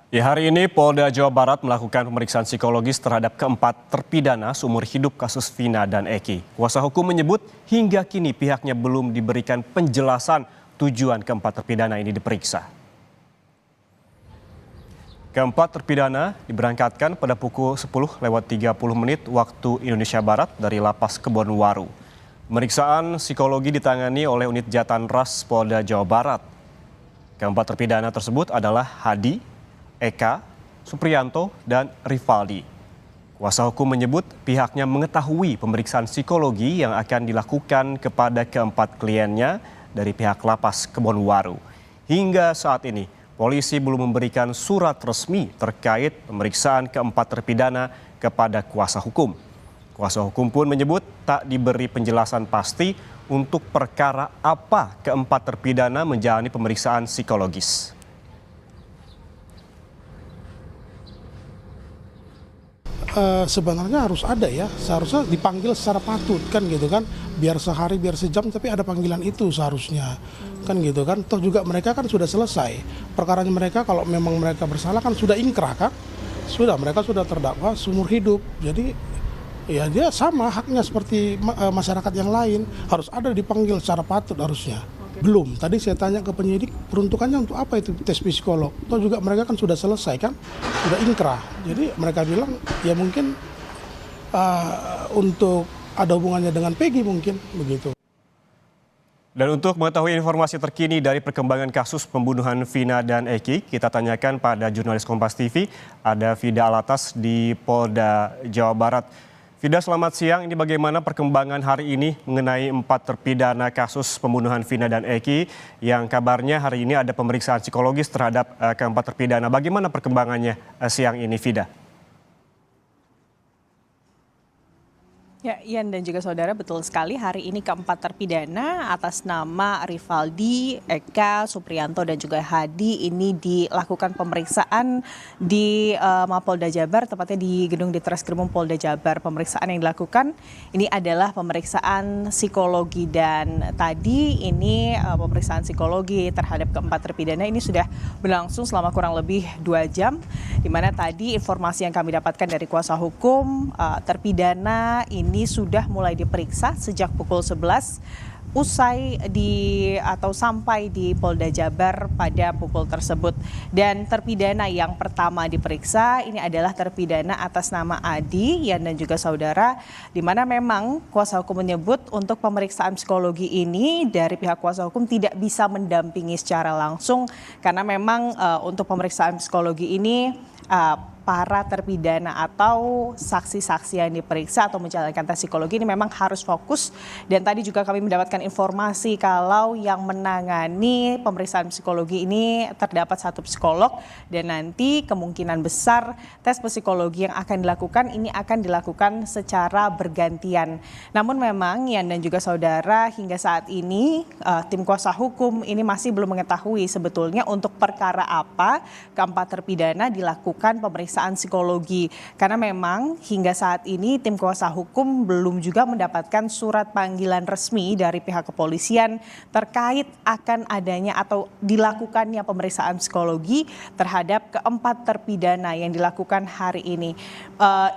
Ya, hari ini Polda Jawa Barat melakukan pemeriksaan psikologis terhadap keempat terpidana seumur hidup kasus Vina dan Eki. Kuasa hukum menyebut hingga kini pihaknya belum diberikan penjelasan tujuan keempat terpidana ini diperiksa. Keempat terpidana diberangkatkan pada pukul 10:30 waktu Indonesia Barat dari Lapas Kebonwaru. Pemeriksaan psikologi ditangani oleh unit Jatanras Polda Jawa Barat. Keempat terpidana tersebut adalah Hadi, Eka, Supriyanto, dan Rivaldi. Kuasa hukum menyebut pihaknya mengetahui pemeriksaan psikologi yang akan dilakukan kepada keempat kliennya dari pihak Lapas Kebonwaru. Hingga saat ini, polisi belum memberikan surat resmi terkait pemeriksaan keempat terpidana kepada kuasa hukum. Kuasa hukum pun menyebut tak diberi penjelasan pasti untuk perkara apa keempat terpidana menjalani pemeriksaan psikologis. Sebenarnya harus ada ya, seharusnya dipanggil secara patut kan gitu kan, biar sehari biar sejam tapi ada panggilan itu seharusnya kan gitu kan. Toh juga mereka kan sudah selesai perkaranya, mereka kalau memang mereka bersalah kan sudah ingkrah kan, mereka sudah terdakwa seumur hidup, jadi ya dia sama haknya seperti masyarakat yang lain, harus ada dipanggil secara patut harusnya. Belum, tadi saya tanya ke penyidik peruntukannya untuk apa itu tes psikolog. Toh juga mereka kan sudah selesai kan, sudah ingkrah. Jadi mereka bilang ya mungkin untuk ada hubungannya dengan Peggy mungkin begitu. Dan untuk mengetahui informasi terkini dari perkembangan kasus pembunuhan Vina dan Eki, kita tanyakan pada jurnalis Kompas TV, ada Fida Alatas di Polda Jawa Barat. Fida, selamat siang. Ini bagaimana perkembangan hari ini mengenai empat terpidana kasus pembunuhan Vina dan Eki yang kabarnya hari ini ada pemeriksaan psikologis terhadap keempat terpidana. Bagaimana perkembangannya siang ini, Fida? Ya, Ian dan juga saudara, betul sekali hari ini keempat terpidana atas nama Rivaldi, Eka, Supriyanto, dan juga Hadi ini dilakukan pemeriksaan di Mapolda Jabar, tepatnya di gedung Ditreskrimum Polda Jabar. Pemeriksaan yang dilakukan ini adalah pemeriksaan psikologi, dan tadi ini pemeriksaan psikologi terhadap keempat terpidana ini sudah berlangsung selama kurang lebih 2 jam, di mana tadi informasi yang kami dapatkan dari kuasa hukum terpidana ini sudah mulai diperiksa sejak pukul 11 sampai di Polda Jabar pada pukul tersebut. Dan terpidana yang pertama diperiksa ini adalah terpidana atas nama Adi, Yan dan juga saudara, di mana memang kuasa hukum menyebut untuk pemeriksaan psikologi ini dari pihak kuasa hukum tidak bisa mendampingi secara langsung karena memang untuk pemeriksaan psikologi ini para terpidana atau saksi-saksi yang diperiksa atau menjalankan tes psikologi ini memang harus fokus. Dan tadi juga kami mendapatkan informasi kalau yang menangani pemeriksaan psikologi ini terdapat 1 psikolog, dan nanti kemungkinan besar tes psikologi yang akan dilakukan ini akan dilakukan secara bergantian. Namun memang Yan dan juga saudara, hingga saat ini tim kuasa hukum ini masih belum mengetahui sebetulnya untuk perkara apa keempat terpidana dilakukan pemeriksaan psikologi, karena memang hingga saat ini tim kuasa hukum belum juga mendapatkan surat panggilan resmi dari pihak kepolisian terkait akan adanya atau dilakukannya pemeriksaan psikologi terhadap keempat terpidana yang dilakukan hari ini.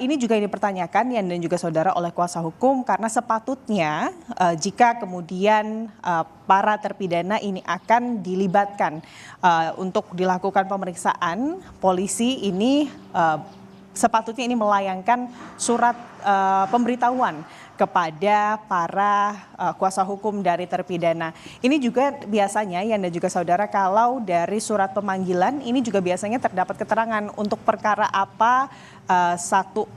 Ini juga dipertanyakan Yan dan juga saudara oleh kuasa hukum, karena sepatutnya jika kemudian para terpidana ini akan dilibatkan untuk dilakukan pemeriksaan, polisi ini sepatutnya ini melayangkan surat pemberitahuan kepada para kuasa hukum dari terpidana. Ini juga biasanya Yan dan juga saudara, kalau dari surat pemanggilan ini juga biasanya terdapat keterangan untuk perkara apa 1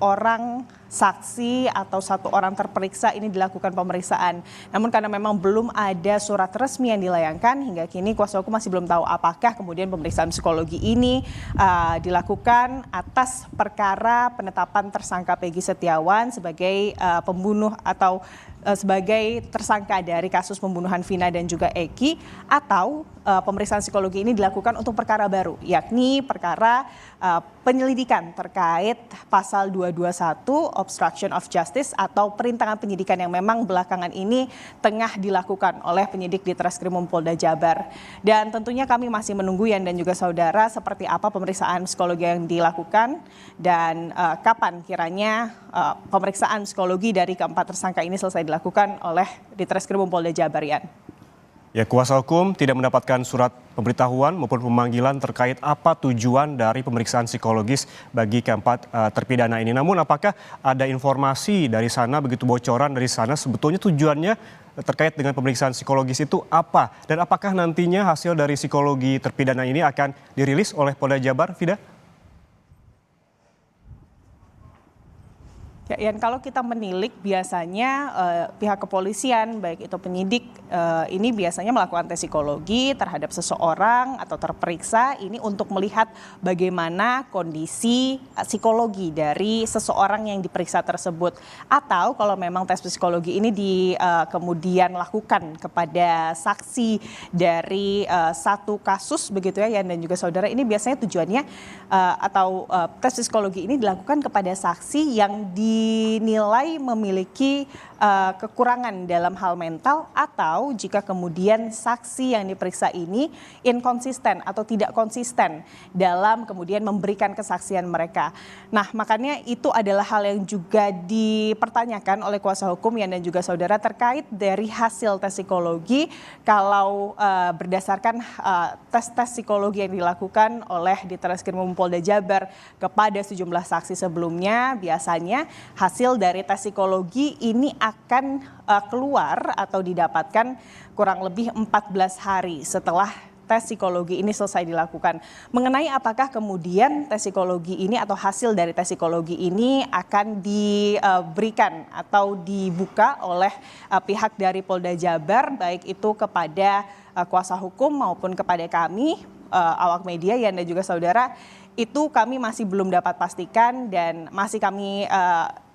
orang saksi atau 1 orang terperiksa ini dilakukan pemeriksaan. Namun karena memang belum ada surat resmi yang dilayangkan, hingga kini kuasa hukum masih belum tahu apakah kemudian pemeriksaan psikologi ini dilakukan atas perkara penetapan tersangka Peggy Setiawan sebagai pembunuh atau sebagai tersangka dari kasus pembunuhan Vina dan juga Eki, atau pemeriksaan psikologi ini dilakukan untuk perkara baru, yakni perkara penyelidikan terkait pasal 221 obstruction of justice atau perintangan penyidikan yang memang belakangan ini tengah dilakukan oleh penyidik di Treskrimum Polda Jabar. Dan tentunya kami masih menunggu Yan dan juga saudara seperti apa pemeriksaan psikologi yang dilakukan dan kapan kiranya pemeriksaan psikologi dari keempat tersangka ini selesai dilakukan oleh di Treskrimum Polda Jabar, Yan. Ya, kuasa hukum tidak mendapatkan surat pemberitahuan maupun pemanggilan terkait apa tujuan dari pemeriksaan psikologis bagi keempat terpidana ini. Namun apakah ada informasi dari sana, begitu bocoran dari sana sebetulnya tujuannya terkait dengan pemeriksaan psikologis itu apa? Dan apakah nantinya hasil dari psikologi terpidana ini akan dirilis oleh Polda Jabar, Fida? Ya, Yan, kalau kita menilik biasanya pihak kepolisian baik itu penyidik ini biasanya melakukan tes psikologi terhadap seseorang atau terperiksa ini untuk melihat bagaimana kondisi psikologi dari seseorang yang diperiksa tersebut, atau kalau memang tes psikologi ini kemudian lakukan kepada saksi dari satu kasus begitu ya Yan dan juga saudara, ini biasanya tujuannya atau tes psikologi ini dilakukan kepada saksi yang dinilai memiliki kekurangan dalam hal mental, atau jika kemudian saksi yang diperiksa ini inkonsisten atau tidak konsisten dalam kemudian memberikan kesaksian mereka. Nah, makanya itu adalah hal yang juga dipertanyakan oleh kuasa hukum Yan dan juga saudara terkait dari hasil tes psikologi. Kalau berdasarkan tes psikologi yang dilakukan oleh di Treskrimum Polda Jabar kepada sejumlah saksi sebelumnya, biasanya hasil dari tes psikologi ini akan keluar atau didapatkan kurang lebih 14 hari setelah tes psikologi ini selesai dilakukan. Mengenai apakah kemudian tes psikologi ini atau hasil dari tes psikologi ini akan diberikan atau dibuka oleh pihak dari Polda Jabar, baik itu kepada kuasa hukum maupun kepada kami, awak media Yan dan juga saudara, itu kami masih belum dapat pastikan dan masih kami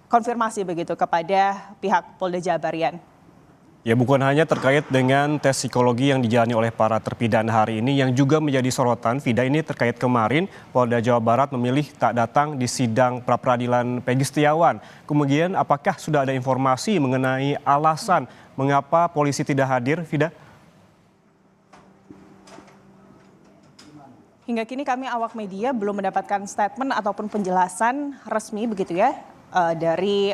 konfirmasi begitu kepada pihak Polda Jabar, Yan. Ya, bukan hanya terkait dengan tes psikologi yang dijalani oleh para terpidana hari ini, yang juga menjadi sorotan, Vida, ini terkait kemarin Polda Jawa Barat memilih tak datang di sidang pra-peradilan Peggy Setiawan. Kemudian apakah sudah ada informasi mengenai alasan mengapa polisi tidak hadir, Vida? Hingga kini kami awak media belum mendapatkan statement ataupun penjelasan resmi begitu ya dari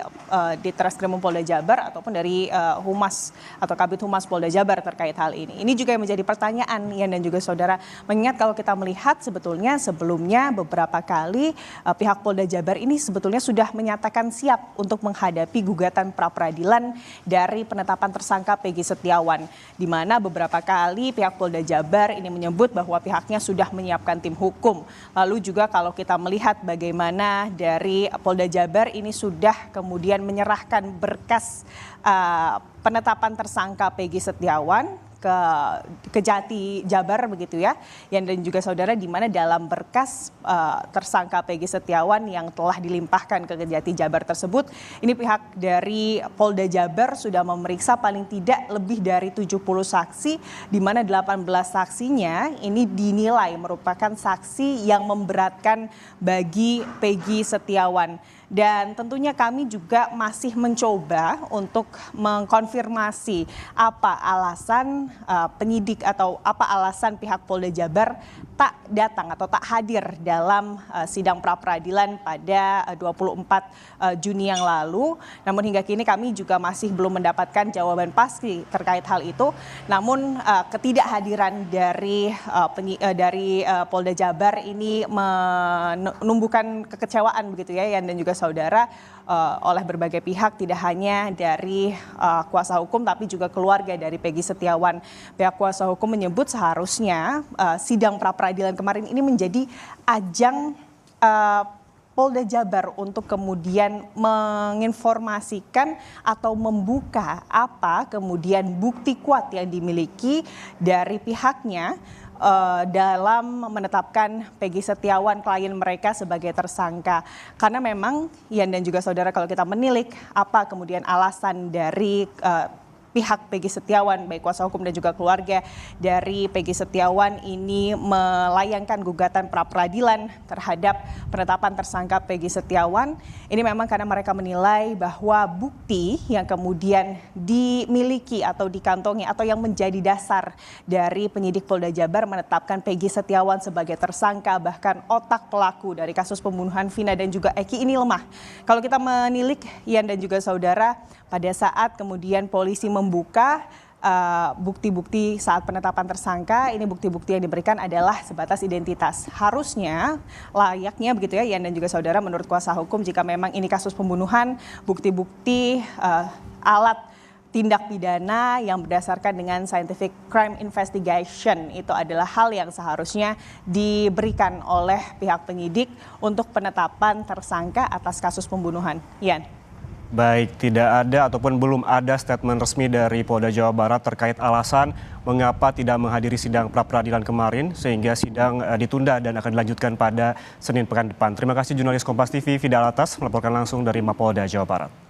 di Treskrimum Polda Jabar ataupun dari Humas atau Kabid Humas Polda Jabar terkait hal ini. Ini juga yang menjadi pertanyaan Yan dan juga saudara, mengingat kalau kita melihat sebetulnya sebelumnya beberapa kali pihak Polda Jabar ini sebetulnya sudah menyatakan siap untuk menghadapi gugatan pra-peradilan dari penetapan tersangka Peggy Setiawan, di mana beberapa kali pihak Polda Jabar ini menyebut bahwa pihaknya sudah menyiapkan tim hukum. Lalu juga kalau kita melihat bagaimana dari Polda Jabar ini sudah kemudian menyerahkan berkas penetapan tersangka Peggy Setiawan ke Kejati Jabar begitu ya, Yan dan juga saudara, di mana dalam berkas tersangka Peggy Setiawan yang telah dilimpahkan ke Kejati Jabar tersebut, ini pihak dari Polda Jabar sudah memeriksa paling tidak lebih dari 70 saksi, di mana 18 saksinya ini dinilai merupakan saksi yang memberatkan bagi Peggy Setiawan. Dan tentunya kami juga masih mencoba untuk mengkonfirmasi apa alasan penyidik atau apa alasan pihak Polda Jabar tak datang atau tak hadir dalam sidang pra-peradilan pada 24 Juni yang lalu. Namun hingga kini kami juga masih belum mendapatkan jawaban pasti terkait hal itu. Namun ketidakhadiran dari Polda Jabar ini menumbuhkan kekecewaan begitu ya Yan dan juga saudara oleh berbagai pihak, tidak hanya dari kuasa hukum tapi juga keluarga dari Peggy Setiawan. Pihak kuasa hukum menyebut seharusnya sidang pra-peradilan kemarin ini menjadi ajang Polda Jabar untuk kemudian menginformasikan atau membuka apa kemudian bukti kuat yang dimiliki dari pihaknya dalam menetapkan Peggy Setiawan, klien mereka, sebagai tersangka. Karena memang Ian dan juga saudara, kalau kita menilik apa kemudian alasan dari pihak Peggy Setiawan, baik kuasa hukum dan juga keluarga dari Peggy Setiawan ini melayangkan gugatan pra-peradilan terhadap penetapan tersangka Peggy Setiawan. Ini memang karena mereka menilai bahwa bukti yang kemudian dimiliki atau dikantongi atau yang menjadi dasar dari penyidik Polda Jabar menetapkan Peggy Setiawan sebagai tersangka, bahkan otak pelaku dari kasus pembunuhan Vina dan juga Eki, ini lemah. Kalau kita menilik Ian dan juga saudara, pada saat kemudian polisi membuka bukti-bukti saat penetapan tersangka, ini bukti-bukti yang diberikan adalah sebatas identitas. Harusnya, layaknya begitu ya Ian dan juga saudara, menurut kuasa hukum, jika memang ini kasus pembunuhan, bukti-bukti alat tindak pidana yang berdasarkan dengan scientific crime investigation itu adalah hal yang seharusnya diberikan oleh pihak penyidik untuk penetapan tersangka atas kasus pembunuhan. Ian. Baik, tidak ada ataupun belum ada statement resmi dari Polda Jawa Barat terkait alasan mengapa tidak menghadiri sidang pra-peradilan kemarin sehingga sidang ditunda dan akan dilanjutkan pada Senin pekan depan. Terima kasih jurnalis Kompas TV Fida Alatas melaporkan langsung dari Mapolda Jawa Barat.